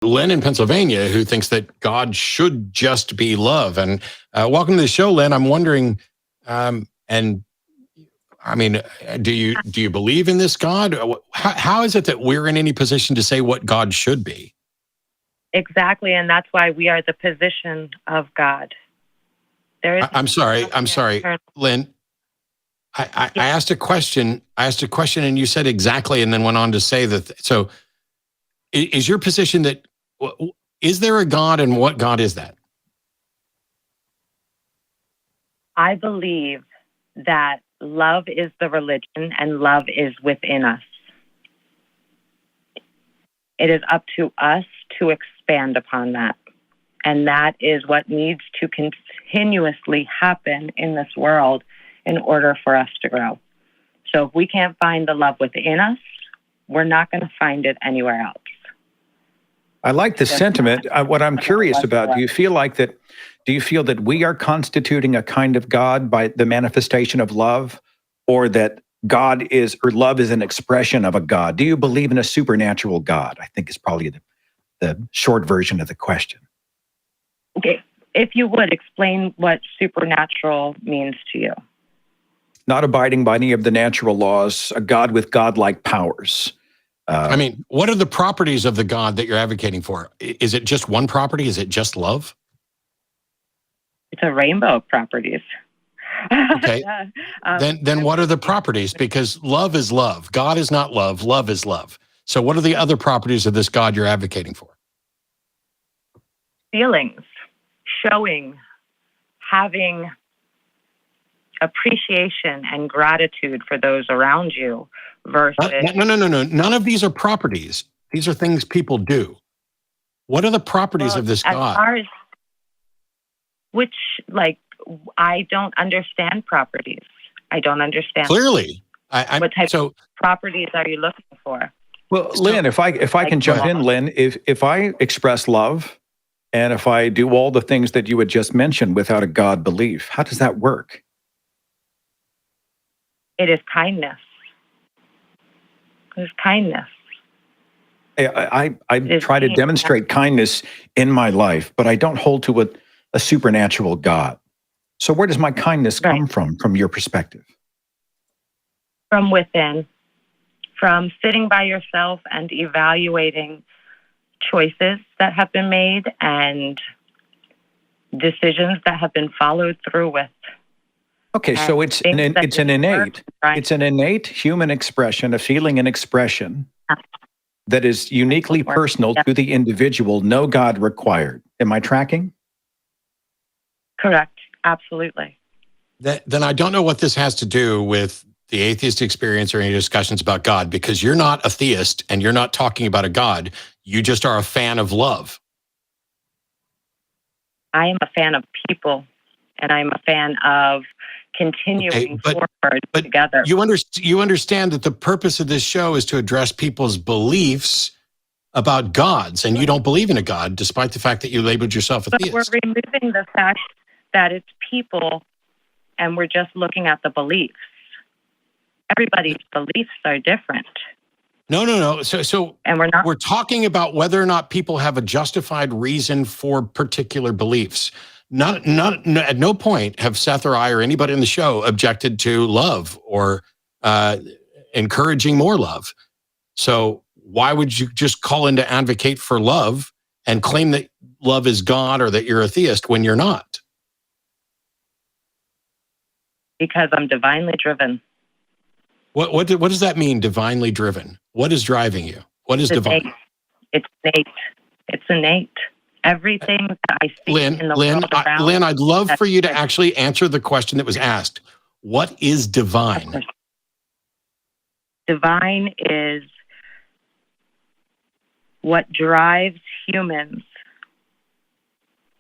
Lynn in Pennsylvania, who thinks that God should just be love. And welcome to the show, Lynn. I'm wondering, and I mean, do you believe in this God? How is it that we're in any position to say what God should be? Exactly, and that's why we are the position of God. I'm sorry, Lynn. I asked a question. And you said exactly, and then went on to say that. So, is your position that is there a God, and what God is that? I believe that love is the religion, and love is within us. It is up to us to expand upon that. And that is what needs to continuously happen in this world in order for us to grow. So if we can't find the love within us, we're not going to find it anywhere else. I like the sentiment. What I'm curious about, do you feel that we are constituting a kind of God by the manifestation of love, or that love is an expression of a God? Do you believe in a supernatural God? I think is probably the short version of the question. Okay. If you would explain what supernatural means to you. Not abiding by any of the natural laws, a God with godlike powers. I mean, what are the properties of the God that you're advocating for? Is it just one property? Is it just love? It's a rainbow of properties. Okay. Then what are the properties? Because love is love. God is not love. Love is love. So what are the other properties of this God you're advocating for? Feelings, showing, having appreciation and gratitude for those around you versus... No. None of these are properties. These are things people do. What are the properties of this God? As far as I don't understand properties. I don't understand. Clearly. What type of properties are you looking for? Well, Lynn, if I can jump in, Lynn, if I express love, and if I do all the things that you had just mentioned without a God belief, how does that work? It is kindness. It is kindness. I try to demonstrate kindness in my life, but I don't hold to a supernatural God. So where does my kindness come from your perspective? From within, from sitting by yourself and evaluating choices that have been made and decisions that have been followed through with. Okay, so it's an innate human expression, a feeling and expression that is uniquely personal to the individual, no God required. Am I tracking? Correct. Absolutely. Then I don't know what this has to do with the atheist experience or any discussions about God, because you're not a theist and you're not talking about a God. You just are a fan of love. I am a fan of people, and I'm a fan of continuing forward together. You understand that the purpose of this show is to address people's beliefs about gods, and you don't believe in a God, despite the fact that you labeled yourself a theist. But we're removing the fact that it's people, and we're just looking at the beliefs. Everybody's beliefs are different. No. So and we're talking about whether or not people have a justified reason for particular beliefs. Not at no point have Seth or I or anybody in the show objected to love or encouraging more love. So why would you just call in to advocate for love and claim that love is God or that you're a theist when you're not? Because I'm divinely driven. What does that mean, divinely driven? What is driving you? What is divine? It's innate. It's innate. Everything that I see in the world around... Lynn, I'd love for you to actually answer the question that was asked. What is divine? Divine is what drives humans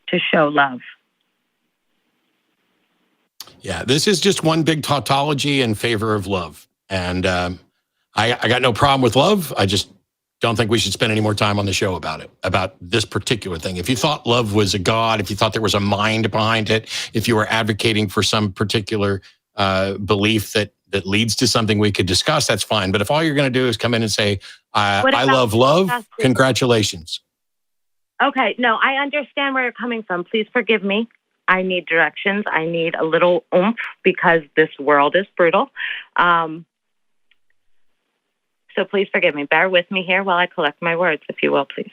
to show love. Yeah, this is just one big tautology in favor of love. And I got no problem with love. I just don't think we should spend any more time on the show about it, about this particular thing. If you thought love was a God, if you thought there was a mind behind it, if you were advocating for some particular belief that leads to something we could discuss, that's fine. But if all you're going to do is come in and say, I love love, congratulations. Okay, no, I understand where you're coming from. Please forgive me. I need directions. I need a little oomph because this world is brutal. So please forgive me. Bear with me here while I collect my words, if you will, please.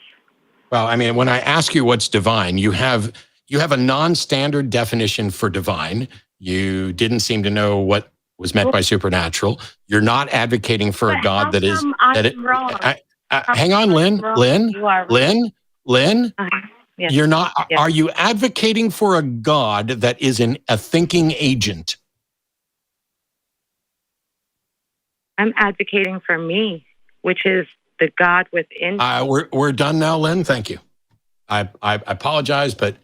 Well, I mean, when I ask you what's divine, you have a non-standard definition for divine. You didn't seem to know what was meant by supernatural. You're not advocating for a God that is wrong. Hang on, Lynn. Lynn. You are Lynn. Yes. You're not. Yes. Are you advocating for a God that is a thinking agent? I'm advocating for me, which is the God within. We're done now, Lynn. Thank you. I apologize, but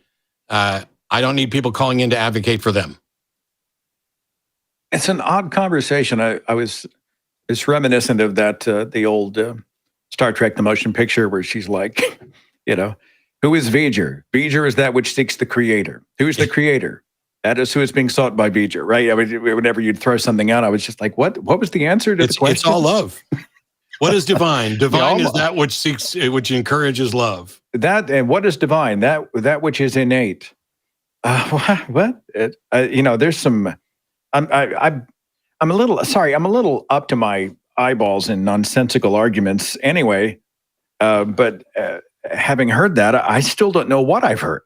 I don't need people calling in to advocate for them. It's an odd conversation. It's reminiscent of that the old Star Trek: The Motion Picture, where she's like, who is V'ger? V'ger is that which seeks the creator. Who is the creator? That is who is being sought by V'ger, right? I mean, whenever you'd throw something out, I was just like, what was the answer to the question? It's all love. What is divine? Divine is that which encourages love. And what is divine? That which is innate. What? There's some. I'm a little up to my eyeballs in nonsensical arguments anyway. But having heard that, I still don't know what I've heard.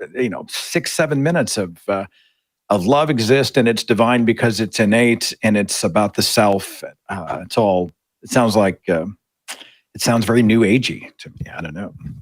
6-7 minutes of love exists and it's divine because it's innate and it's about the self. It sounds very new agey to me. I don't know.